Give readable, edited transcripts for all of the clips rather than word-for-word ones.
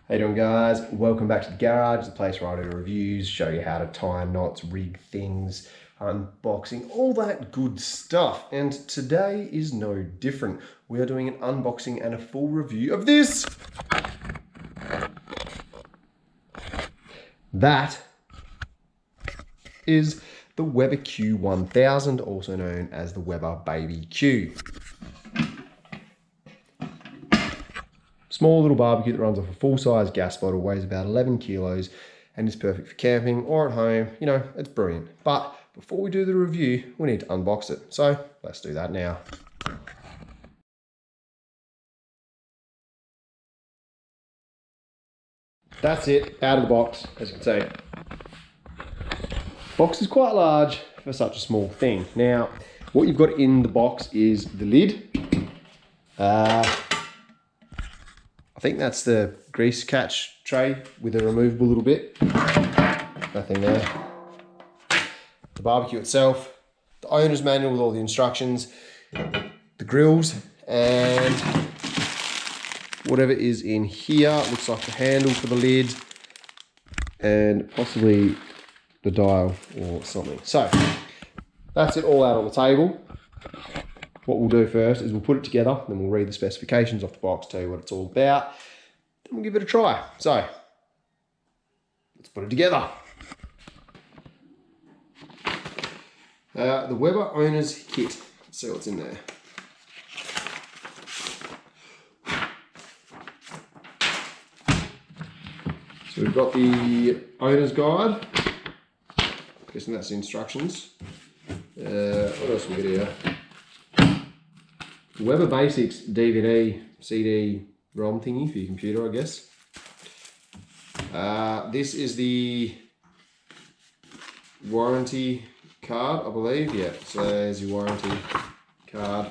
How you doing, guys? Welcome back to the garage, the place where I do reviews, show you how to tie knots, rig things, unboxing, all that good stuff. And today is no different. We are doing an unboxing and a full review of this. That is the Weber Q1000, also known as the Weber Baby Q. Small little barbecue that runs off a full-size gas bottle, weighs about 11 kilos, and is perfect for camping or at home. You know, it's brilliant. But before we do the review, we need to unbox it. So let's do that now. That's it, out of the box, as you can see. Box is quite large for such a small thing. Now, what you've got in the box is the lid. I think that's the grease catch tray with a removable little bit. Nothing there. The barbecue itself, the owner's manual with all the instructions, the grills, and whatever is in here. Looks like the handle for the lid and possibly the dial or something. So that's it all out on the table. What we'll do first is we'll put it together, then we'll read the specifications off the box, tell you what it's all about, then we'll give it a try. So, let's put it together. The Weber Owner's Kit. Let's see what's in there. So we've got the owner's guide. Guessing that's the instructions. What else have we got here? Weber Basics DVD, CD, ROM thingy for your computer, I guess. This is the warranty card, I believe. Yeah, so there's your warranty card.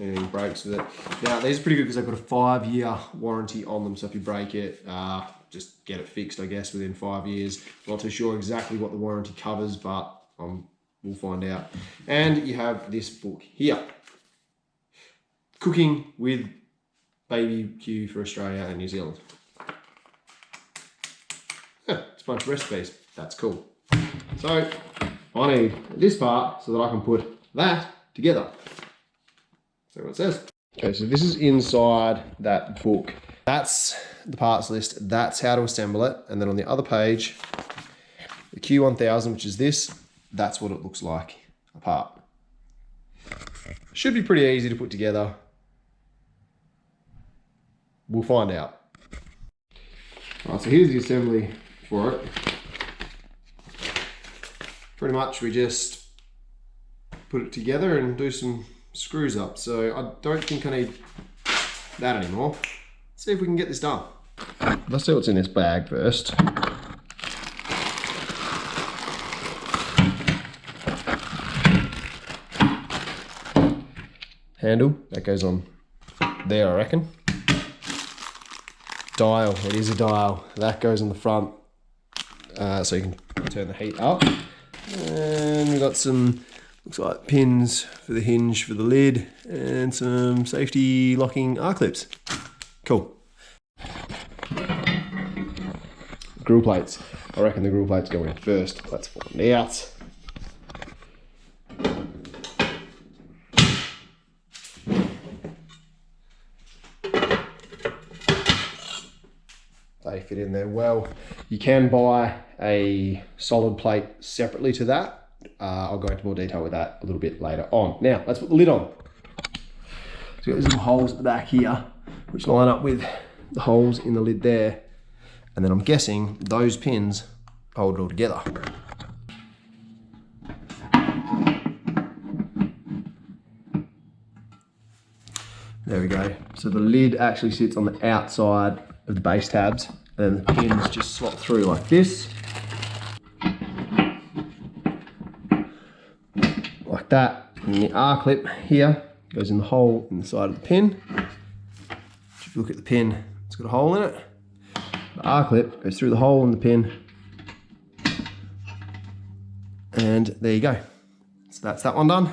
Anything breaks with it. Now, these are pretty good because they've got a 5-year warranty on them. So if you break it, just get it fixed, I guess, within 5 years. Not too sure exactly what the warranty covers, but we'll find out. And you have this book here. Cooking with Baby Q for Australia and New Zealand. Yeah, it's a bunch of recipes. That's cool. So I need this part so that I can put that together. See what it says. Okay, so this is inside that book. That's the parts list. That's how to assemble it. And then on the other page, the Q1000, which is this, that's what it looks like apart. Should be pretty easy to put together. We'll find out. All right, so here's the assembly for it. Pretty much we just put it together and do some screws up. So I don't think I need that anymore. Let's see if we can get this done. Let's see what's in this bag first. Handle, that goes on there, I reckon. Dial, it is a dial. That goes on the front, so you can turn the heat up. And we've got some, looks like pins for the hinge for the lid, and some safety locking R-clips. Cool. Grill plates. I reckon the grill plates go in first. Let's find out. They fit in there well. You can buy a solid plate separately to that. I'll go into more detail with that a little bit later on. Now, let's put the lid on. So there's some holes at the back here, which line up with the holes in the lid there. And then I'm guessing those pins hold it all together. There we go. So the lid actually sits on the outside of the base tabs, and then the pins just slot through like this. Like that. And the R-clip here goes in the hole in the side of the pin. If you look at the pin, it's got a hole in it. The R-clip goes through the hole in the pin. And there you go. So that's that one done.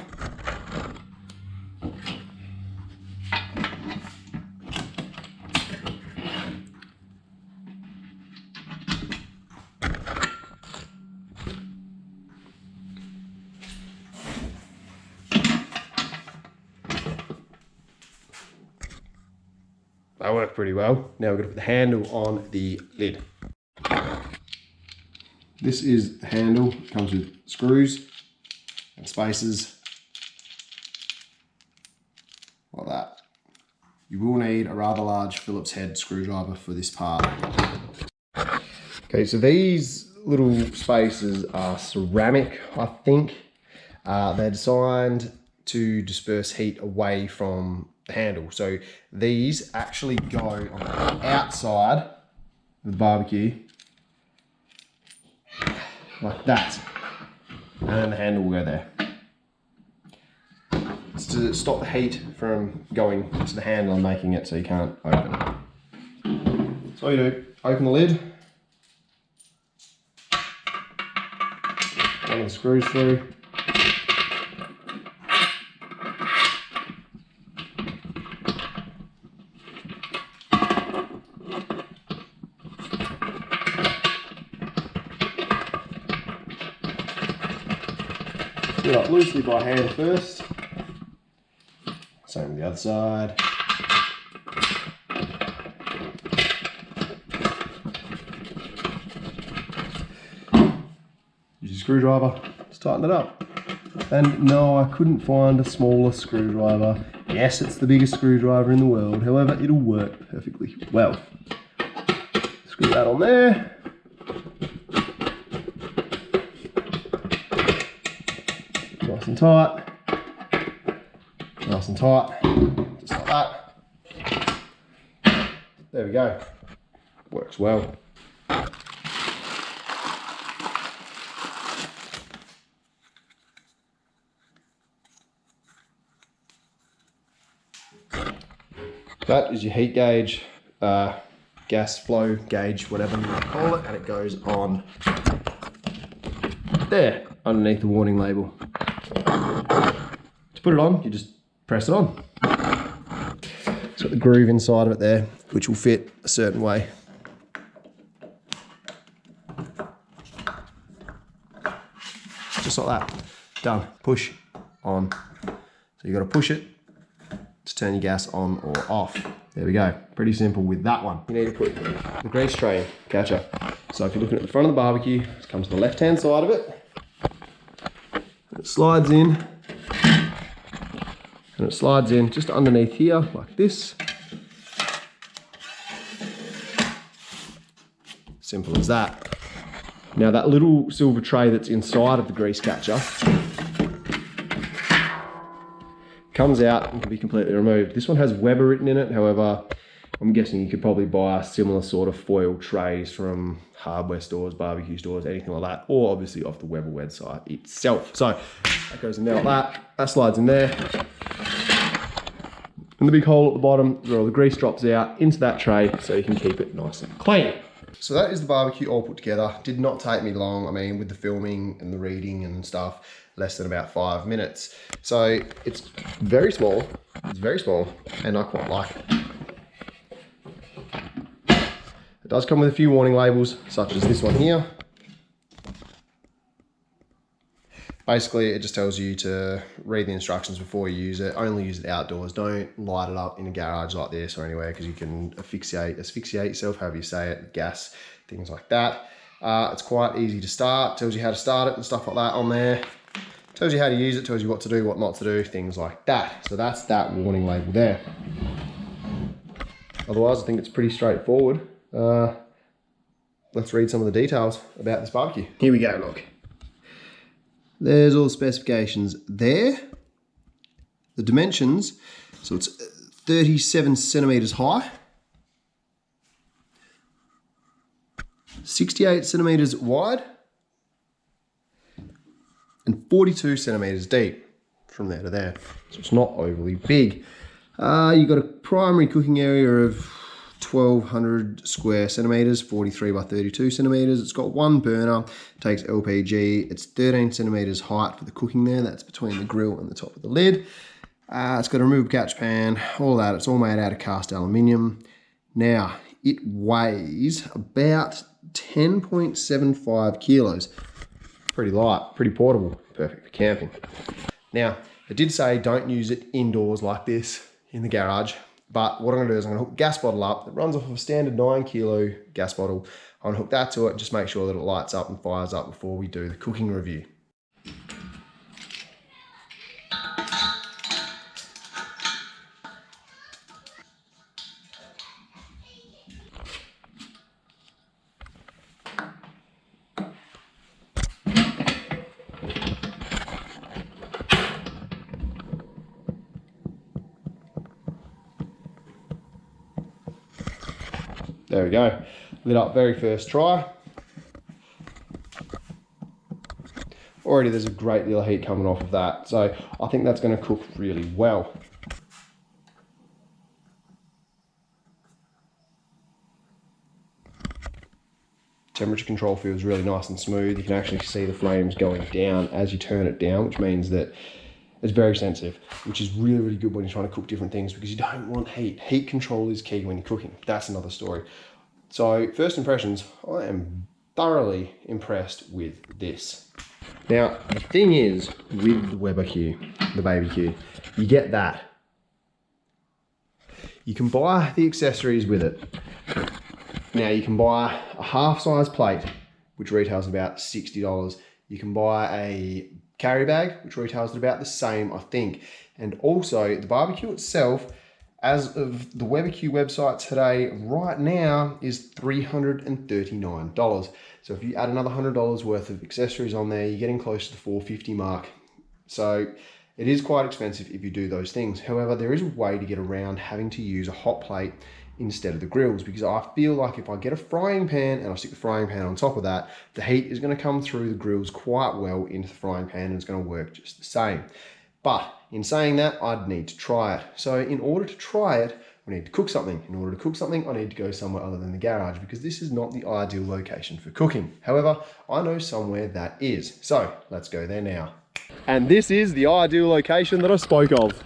they work pretty well. Now we're gonna put the handle on the lid. This is the handle. It comes with screws and spacers like that. You will need a rather large Phillips head screwdriver for this part. Okay, so these little spacers are ceramic, I think. They're designed to disperse heat away from the handle. So these actually go on the outside of the barbecue like that. And then the handle will go there. It's to stop the heat from going to the handle and making it so you can't open it. So all you do, open the lid. One of the screws through. Do it up loosely by hand first. Same with the other side. Use your screwdriver to tighten it up. And no, I couldn't find a smaller screwdriver. Yes, it's the biggest screwdriver in the world. However, it'll work perfectly well. Screw that on there. Nice and tight. Nice and tight. Just like that. There we go. Works well. That is your heat gauge, gas flow gauge, whatever you want to call it, and it goes on there, underneath the warning label. To put it on, you just press it on. It's got the groove inside of it there, which will fit a certain way. Just like that. Done. Push on. So you've got to push it to turn your gas on or off. There we go. Pretty simple with that one. You need to put the grease tray catcher. So if you're looking at the front of the barbecue, it comes to the left-hand side of it. It slides in. And it slides in just underneath here, like this. Simple as that. Now that little silver tray that's inside of the grease catcher comes out and can be completely removed. This one has Weber written in it, however, I'm guessing you could probably buy similar sort of foil trays from hardware stores, barbecue stores, anything like that, or obviously off the Weber website itself. So that goes in there like that, that slides in there. And the big hole at the bottom where all the grease drops out into that tray so you can keep it nice and clean. So that is the barbecue all put together. Did not take me long. I mean, with the filming and the reading and stuff, less than about 5 minutes. So it's very small, and I quite like it. It does come with a few warning labels, such as this one here. Basically, it just tells you to read the instructions before you use it. Only use it outdoors. Don't light it up in a garage like this or anywhere, because you can asphyxiate yourself, however you say it, gas, things like that. It's quite easy to start. Tells you how to start it and stuff like that on there. Tells you how to use it, tells you what to do, what not to do, things like that. So that's that warning label there. Otherwise, I think it's pretty straightforward. Let's read some of the details about this barbecue. Here we go, look. There's all the specifications there. The dimensions, so it's 37 centimeters high, 68 centimeters wide, and 42 centimeters deep from there to there. So it's not overly big. You've got a primary cooking area of 1200 square centimeters, 43 by 32 centimeters. It's got one burner, takes LPG. It's 13 centimeters height for the cooking there. That's between the grill and the top of the lid. It's got a removable catch pan, all that. It's all made out of cast aluminium. Now, it weighs about 10.75 kilos. Pretty light, pretty portable, perfect for camping. Now, it did say don't use it indoors like this in the garage. But what I'm gonna do is I'm gonna hook a gas bottle up that runs off of a standard 9 kilo gas bottle. I'm gonna hook that to it and just make sure that it lights up and fires up before we do the cooking review. There we go, lit up very first try. Already there's a great deal of heat coming off of that, so I think that's going to cook really well. Temperature control feels really nice and smooth. You can actually see the flames going down as you turn it down, which means that it's very sensitive, which is really, really good when you're trying to cook different things because you don't want heat. Heat control is key when you're cooking. That's another story. So first impressions, I am thoroughly impressed with this. Now, the thing is with the Weber Q, the baby Q, you get that. You can buy the accessories with it. Now you can buy a half-size plate, which retails about $60. You can buy a carry bag, which retails at about the same, I think. And also the barbecue itself, as of the Weber Q website today, right now is $339. So if you add another $100 worth of accessories on there, you're getting close to the $450 mark. So it is quite expensive if you do those things. However, there is a way to get around having to use a hot plate instead of the grills, because I feel like if I get a frying pan and I stick the frying pan on top of that, the heat is going to come through the grills quite well into the frying pan and it's going to work just the same. But in saying that, I'd need to try it. So in order to try it, we need to cook something. In order to cook something, I need to go somewhere other than the garage because this is not the ideal location for cooking. However, I know somewhere that is. So let's go there now. And this is the ideal location that I spoke of.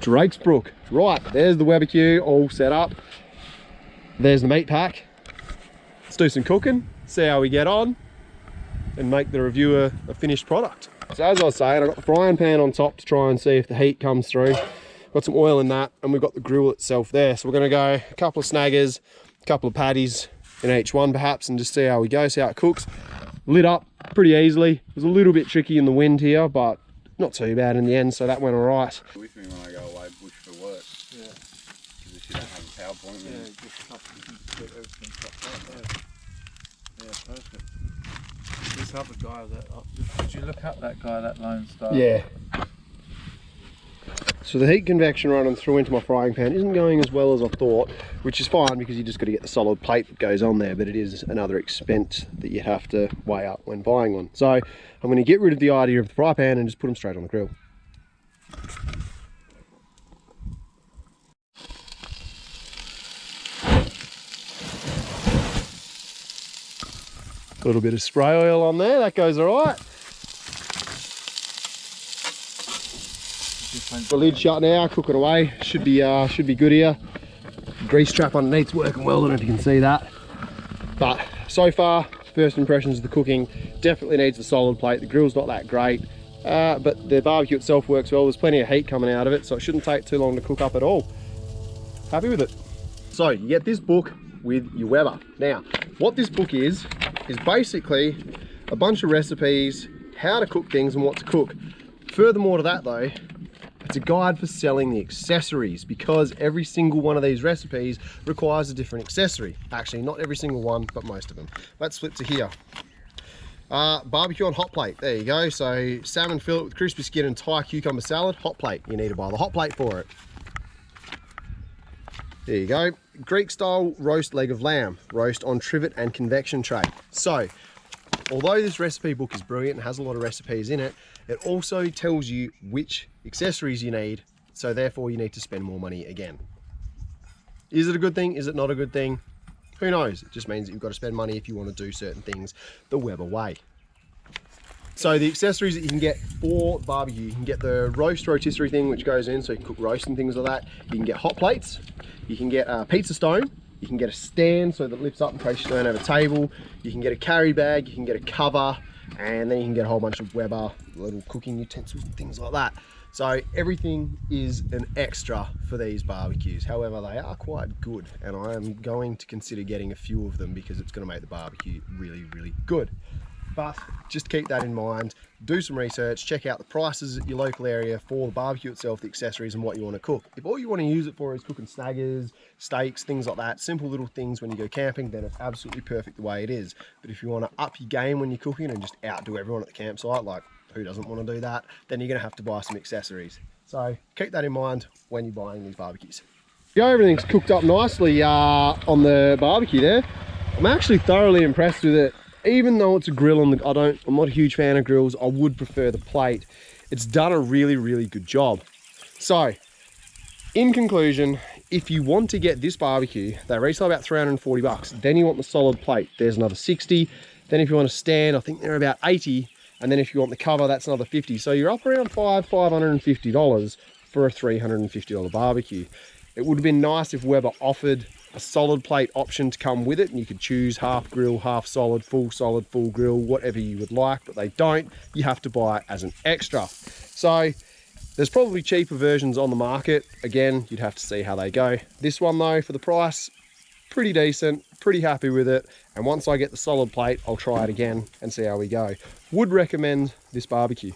Drakes Brook. Right, there's the Weber Q all set up. There's the meat pack. Let's do some cooking, see how we get on, and make the review a finished product. So as I was saying, I've got the frying pan on top to try and see if the heat comes through. Got some oil in that, and we've got the grill itself there. So we're gonna go a couple of snaggers, a couple of patties in each one perhaps, and just see how we go, see how it cooks. Lit up pretty easily. It was a little bit tricky in the wind here, but not too bad in the end, so that went all right. With me when I go away bush for work. Yeah. Because if you don't have a PowerPoint, then... Yeah, just get everything chopped up there. Yeah, perfect. This other guy that... Did you look up that guy, that Lone Star? Yeah. So the heat convection running through into my frying pan isn't going as well as I thought, which is fine because you just got to get the solid plate that goes on there, but it is another expense that you have to weigh up when buying one. So I'm going to get rid of the idea of the fry pan and just put them straight on the grill. A little bit of spray oil on there, that goes all right. The lid shut now, cooking away. Should be good here. Grease trap underneath's working well. I don't know if you can see that. But so far, first impressions of the cooking, definitely needs a solid plate. The grill's not that great, but the barbecue itself works well. There's plenty of heat coming out of it, so it shouldn't take too long to cook up at all. Happy with it. So you get this book with your Weber. Now, what this book is basically a bunch of recipes, how to cook things and what to cook. Furthermore to that though, it's a guide for selling the accessories because every single one of these recipes requires a different accessory. Actually, not every single one, but most of them. Let's flip to here. Barbecue on hot plate, there you go. So salmon fillet with crispy skin and Thai cucumber salad, hot plate. You need to buy the hot plate for it. There you go. Greek style roast leg of lamb, roast on trivet and convection tray. So, although this recipe book is brilliant and has a lot of recipes in it, it also tells you which accessories you need, so therefore you need to spend more money again. Is it a good thing? Is it not a good thing? Who knows? It just means that you've got to spend money if you want to do certain things the Weber way. So the accessories that you can get for barbecue, you can get the rotisserie thing which goes in so you can cook roast and things like that. You can get hot plates, you can get a pizza stone, you can get a stand so that it lifts up in case you don't have a table, you can get a carry bag, you can get a cover, and then you can get a whole bunch of Weber little cooking utensils and things like that. So everything is an extra for these barbecues. However, they are quite good, and I am going to consider getting a few of them because it's going to make the barbecue really, really good. But just keep that in mind. Do some research, check out the prices at your local area for the barbecue itself, the accessories, and what you want to cook. If all you want to use it for is cooking snaggers, steaks, things like that, simple little things when you go camping, then it's absolutely perfect the way it is. But if you want to up your game when you're cooking and just outdo everyone at the campsite, like who doesn't want to do that, then you're going to have to buy some accessories. So keep that in mind when you're buying these barbecues. Everything's cooked up nicely on the barbecue there. I'm actually thoroughly impressed with it. Even though it's a grill I'm not a huge fan of grills, I would prefer the plate. It's done a really, really good job. So, in conclusion, if you want to get this barbecue, they retail about 340 bucks. Then you want the solid plate, there's another 60. Then if you want a stand, I think they're about 80. And then if you want the cover, that's another 50. So you're up around $550 for a $350 barbecue. It would have been nice if Weber offered a solid plate option to come with it, and you could choose half grill, half solid, full grill, whatever you would like, but they don't. You have to buy it as an extra. So there's probably cheaper versions on the market. Again, you'd have to see how they go. This one though, for the price, pretty decent, pretty happy with it. And once I get the solid plate, I'll try it again and see how we go. Would recommend this barbecue.